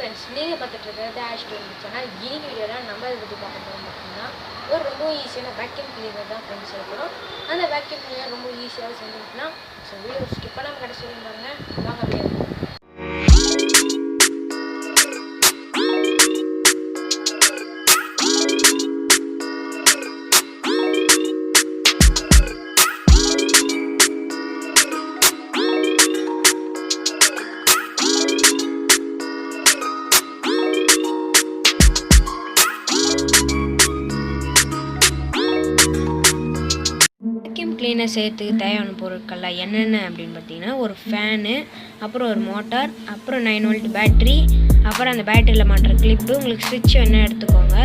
Friends, நீங்கள் பார்த்துட்டு இருக்கிறது ஆஷ் சேனல். இன்னைக்கு வீடியோவில் நம்ம இதை பற்றி பார்க்க போகிறோம் பார்த்தீங்கன்னா ஒரு ரொம்ப ஈஸியான வேக்யூம் கிளீனர் தான் ஃப்ரெண்ட்ஸ் செய்யப்படும். அந்த வேக்யூம் கிளீனர் ரொம்ப ஈஸியாக செஞ்சுக்கிட்டோம்னா வீடியோ ஸ்கிப் பண்ணாமல் கடைசி இருந்தாங்க வாங்க அப்படியே. வேக்யூம் கிளீனர் செய்யறதுக்கு தேவையான பொருட்கள்லாம் என்னென்ன அப்படின்னு பார்த்தீங்கன்னா, ஒரு ஃபேனு, அப்புறம் ஒரு மோட்டார், அப்புறம் 9 வோல்ட் பேட்ரி, அப்புறம் அந்த பேட்டரியில் மாட்டுற கிளிப்பு, உங்களுக்கு ஸ்விட்ச் வேணால் எடுத்துக்கோங்க.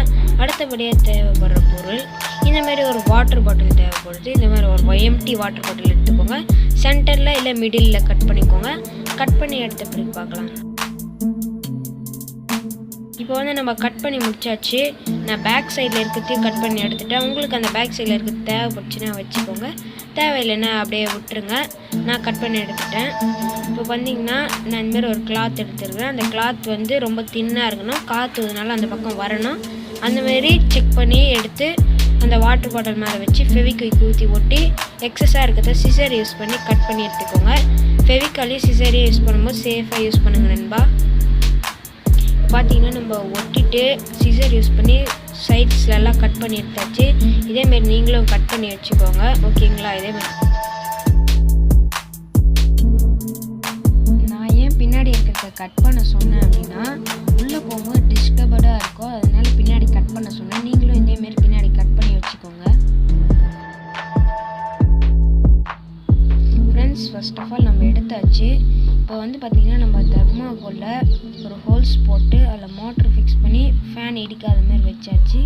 அடுத்தபடியாக தேவைப்படுற பொருள் இந்த மாதிரி ஒரு வாட்டர் பாட்டில் தேவைப்படுது. இந்த மாதிரி ஒரு எம்டி வாட்டர் பாட்டில் எடுத்துக்கோங்க. சென்டரில் இல்லை மிடில் கட் பண்ணிக்கோங்க. கட் பண்ணி எடுத்த பிறகு பார்க்கலாம். இப்போ வந்து நம்ம கட் பண்ணி முடிச்சாச்சு. நான் பேக் சைடில் இருக்கிறதையும் கட் பண்ணி எடுத்துட்டேன். உங்களுக்கு அந்த பேக் சைடில் இருக்கிறது தேவைப்பட்டுச்சுன்னா வச்சுக்கோங்க, தேவையில்லைன்னா அப்படியே விட்டுருங்க. நான் கட் பண்ணி எடுத்துட்டேன். இப்போ பார்த்தீங்கன்னா நான் இந்தமாரி ஒரு கிளாத் எடுத்துருக்கேன். அந்த கிளாத் வந்து ரொம்ப தின்னாக இருக்கணும், காற்றுனால அந்த பக்கம் வரணும். அந்தமாரி செக் பண்ணி எடுத்து அந்த வாட்டர் பாட்டில் மேலே வச்சு ஃபெவிக்விக் ஊற்றி ஒட்டி எக்ஸஸாக இருக்கிறத சிசர் யூஸ் பண்ணி கட் பண்ணி எடுத்துக்கோங்க. ஃபெவிக்காலையும் சிசரையும் யூஸ் பண்ணும்போது சேஃபாக யூஸ் பண்ணுங்க நண்பா. பார்த்தீங்கன்னா நம்ம ஒட்டிட்டு சிசர் யூஸ் பண்ணி சைட்ஸ்லலாம் கட் பண்ணி எடுத்தாச்சு. இதேமாரி நீங்களும் கட் பண்ணி வச்சுக்கோங்க, ஓகேங்களா? இதேமாரி நான் ஏன் பின்னாடி இருக்கிறத கட் பண்ண சொன்னேன் அப்படின்னா, உள்ளே போகும்போது டிஸ்டர்படாக இருக்கும், அதனால பின்னாடி கட் பண்ண சொன்னேன். நீங்களும் இதேமாரி பின்னாடி கட் பண்ணி வச்சுக்கோங்க. ஃப்ரெண்ட்ஸ், ஃபர்ஸ்ட் ஆஃப் ஆல் நம்ம எடுத்தாச்சு. இப்போ வந்து பார்த்திங்கன்னா நம்ம தெர்மாகோலில் ஒரு ஹோல்ஸ் போட்டு அதில் மோட்ரு ஃபிக்ஸ் பண்ணி ஃபேன் இடிக்காத மாதிரி வச்சாச்சு.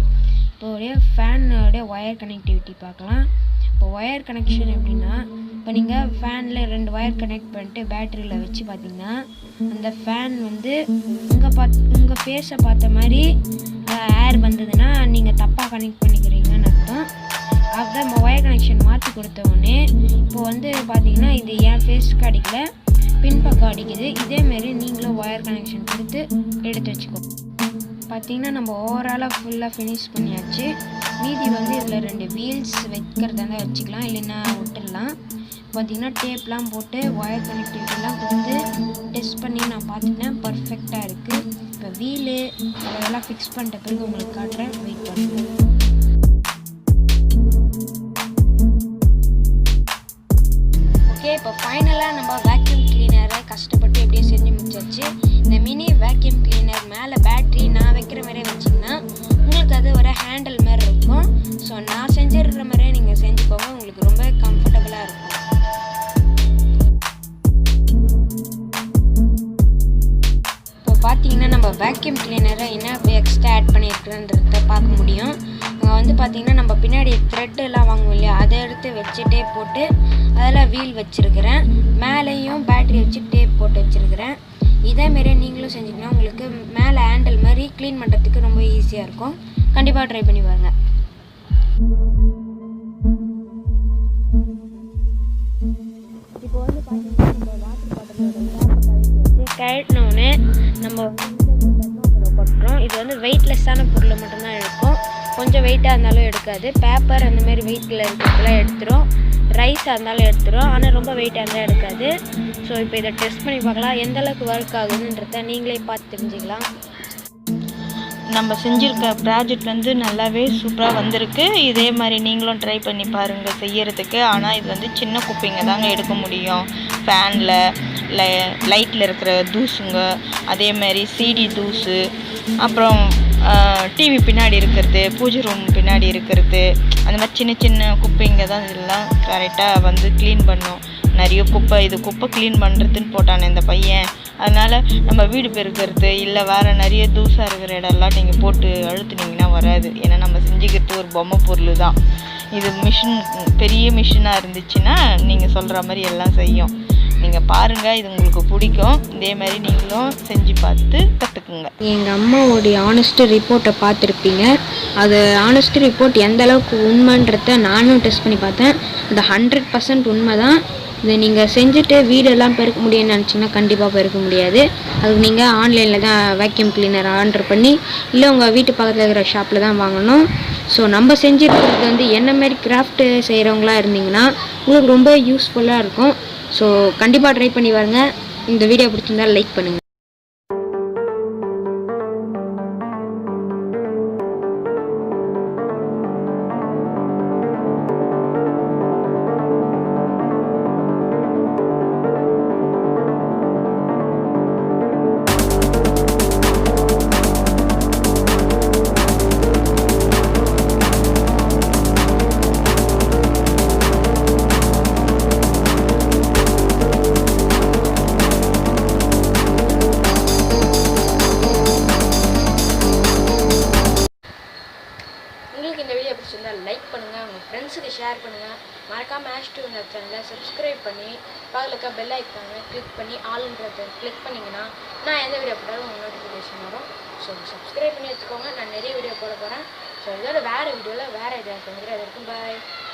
இப்போ ஃபேனோடைய ஒயர் கனெக்டிவிட்டி பார்க்கலாம். இப்போ ஒயர் கனெக்ஷன் எப்படின்னா, இப்போ நீங்கள் ஃபேனில் 2 ஒயர் கனெக்ட் பண்ணிட்டு பேட்டரியில் வச்சு பார்த்தீங்கன்னா அந்த ஃபேன் வந்து உங்கள் ஃபேஸை பார்த்த மாதிரி ஏர் வந்ததுன்னா நீங்கள் தப்பாக கனெக்ட் பண்ணிக்கிறீங்கன்னு அர்த்தம். அதுதான் நம்ம ஒயர் கனெக்ஷன் மாற்றி கொடுத்த உடனே இப்போ வந்து பார்த்தீங்கன்னா இது என் ஃபேஸ்க்கு அடிக்கல, பின்பக்கம் அடிக்குது. இதேமாரி நீங்களும் ஒயர் கனெக்ஷன் கொடுத்து எடுத்து வச்சுக்கோ. பார்த்தீங்கன்னா நம்ம ஓவராலாக ஃபுல்லாக ஃபினிஷ் பண்ணியாச்சு. மீதி வந்து இதில் 2 வீல்ஸ் வைக்கிறதா இருந்தால் வச்சுக்கலாம், இல்லைன்னா விட்டுடலாம். பார்த்தீங்கன்னா டேப்லாம் போட்டு ஒயர் கனெக்டிவிட்டிலாம் கொடுத்து டெஸ்ட் பண்ணி நான் பார்த்துட்டேன், பர்ஃபெக்டாக இருக்குது. இப்போ வீலு அதெல்லாம் ஃபிக்ஸ் பண்ணிட்ட பிறகு உங்களுக்கு காட்டுறேன், வெயிட் பண்ணுங்கள். ஓகே, இப்போ ஃபைனலாக நம்ம வேக்யூம் கிளீனரை கஷ்டப்பட்டு எப்படியே செஞ்சு முடிச்சாச்சு. இந்த மினி வேக்யூம் கிளீனர் மேலே பேட்ரி நான் வைக்கிற மாதிரியே வச்சிங்கன்னா உங்களுக்கு அது ஒரு ஹேண்டில் மாதிரி இருக்கும். ஸோ நான் செஞ்சிருக்கிற மாதிரியே நீங்கள் செஞ்சுக்கோங்க, உங்களுக்கு ரொம்ப கம்ஃபர்டபுளாக இருக்கும். இப்போ பார்த்தீங்கன்னா நம்ம வேக்யூம் கிளீனரை என்ன எக்ஸ்ட்ரா ஆட் பண்ணியிருக்கிறன்றத பார்க்க முடியும். அங்கே வந்து பார்த்திங்கன்னா நம்ம பின்னாடி த்ரெட்டெல்லாம் வாங்குவோம் இல்லையா, அதை எடுத்து வச்சு டேப் போட்டு அதில் வீல் வச்சுருக்கிறேன். மேலேயும் பேட்ரி வச்சு டேப் போட்டு வச்சுருக்கிறேன். இதேமாரியே நீங்களும் செஞ்சிங்கன்னா உங்களுக்கு மேலே ஹேண்டில் மாதிரி க்ளீன் பண்ணுறதுக்கு ரொம்ப ஈஸியாக இருக்கும். கண்டிப்பாக ட்ரை பண்ணி பாருங்கள். இப்போ வந்து பார்த்தீங்கன்னா நம்ம வாட்டர் பாட்டிலோட கழட்டினோடனே நம்ம கொட்டுறோம். இது வந்து வெயிட்லெஸ்ஸான பொருளை மட்டும்தான் எடுக்கும், கொஞ்சம் வெயிட்டாக இருந்தாலும் எடுக்காது. பேப்பர் அந்தமாரி வெயிட்டில் இருக்கிறதுலாம் எடுத்துரும், ரைஸாக இருந்தாலும் எடுத்துரும், ஆனால் ரொம்ப வெயிட்டாக இருந்தால் எடுக்காது. ஸோ இப்போ இதை டெஸ்ட் பண்ணி பார்க்கலாம், எந்தளவுக்கு ஒர்க் ஆகுதுன்றத நீங்களே பார்த்து தெரிஞ்சுக்கலாம். நம்ம செஞ்சுருக்க ப்ராஜெக்ட் வந்து நல்லாவே சூப்பராக வந்திருக்கு. இதே மாதிரி நீங்களும் ட்ரை பண்ணி பாருங்கள் செய்யறதுக்கு. ஆனால் இது வந்து சின்ன குப்பைங்க தாங்க எடுக்க முடியும். ஃபேனில் லைட்டில் இருக்கிற தூசுங்க, அதேமாதிரி சிடி தூசு, அப்புறம் டிவி பின்னாடி இருக்கிறது, பூஜை ரூம் பின்னாடி இருக்கிறது, அந்த மாதிரி சின்ன சின்ன குப்பைங்க தான் இதெல்லாம் கரெக்டாக வந்து க்ளீன் பண்ணும். நிறைய குப்பை, இது குப்பை க்ளீன் பண்ணுறதுன்னு போட்டானே இந்த பையன், அதனால் நம்ம வீடு பெருக்கிறது இல்லை வேறு நிறைய தூசாக இருக்கிற இடம்லாம் நீங்கள் போட்டு அழுத்துனீங்கன்னா வராது. ஏன்னா நம்ம செஞ்சுக்கிறது ஒரு பொம்மை பொருள் தான். இது மிஷின் பெரிய மிஷினாக இருந்துச்சுன்னா நீங்கள் சொல்கிற மாதிரி எல்லாம் செய்யும். நீங்கள் பாருங்கள், இது உங்களுக்கு பிடிக்கும். இதே மாதிரி நீங்களும் செஞ்சு பார்த்து கற்றுக்குங்க. எங்கள் அம்மாவோடைய ஆனஸ்ட் ரிப்போர்ட்டை பார்த்துருப்பீங்க. அது ஆனஸ்ட் ரிப்போர்ட் எந்த அளவுக்கு உண்மைன்றத நானும் டெஸ்ட் பண்ணி பார்த்தேன். அது 100% உண்மை தான். இதை நீங்கள் செஞ்சுட்டு வீடெல்லாம் பெருக்க முடியும்னு நினச்சிங்கன்னா கண்டிப்பாக பெருக்க முடியாது. அதுக்கு நீங்கள் ஆன்லைனில் தான் வேக்யூம் கிளீனர் ஆர்டர் பண்ணி இல்லை உங்கள் வீட்டு பக்கத்தில் இருக்கிற ஷாப்பில் தான் வாங்கணும். ஸோ நம்ம செஞ்சுருக்கிறது வந்து என்ன மாதிரி கிராஃப்ட்டு செய்கிறவங்களா இருந்தீங்கன்னா உங்களுக்கு ரொம்ப யூஸ்ஃபுல்லாக இருக்கும். ஸோ கண்டிப்பாக ட்ரை பண்ணி பாருங்க. இந்த வீடியோ பிடிச்சிருந்தால் லைக் பண்ணுங்கள். உங்களுக்கு இந்த வீடியோ பிடிச்சிருந்தால் லைக் பண்ணுங்கள், உங்கள் ஃப்ரெண்ட்ஸுக்கு ஷேர் பண்ணுங்கள். மறக்காமல் #2 இந்த சேனலை சப்ஸ்கிரைப் பண்ணி பக்கத்தில் இருக்க பெல் ஐக்கானை கிளிக் பண்ணி ஆல்ன்றதை கிளிக் பண்ணிங்கன்னா நான் எந்த வீடியோ போட்டாலும் உங்களுக்கு நோட்டிஃபிகேஷன் வரும். ஸோ சப்ஸ்கிரைப் பண்ணி வச்சுக்கோங்க. நான் நிறைய வீடியோ போட போகிறேன். ஸோ இதோட வேறு வீடியோவில் வேறு ஐடியாஸ் வந்துட்டு அது இருக்கும். பாய்.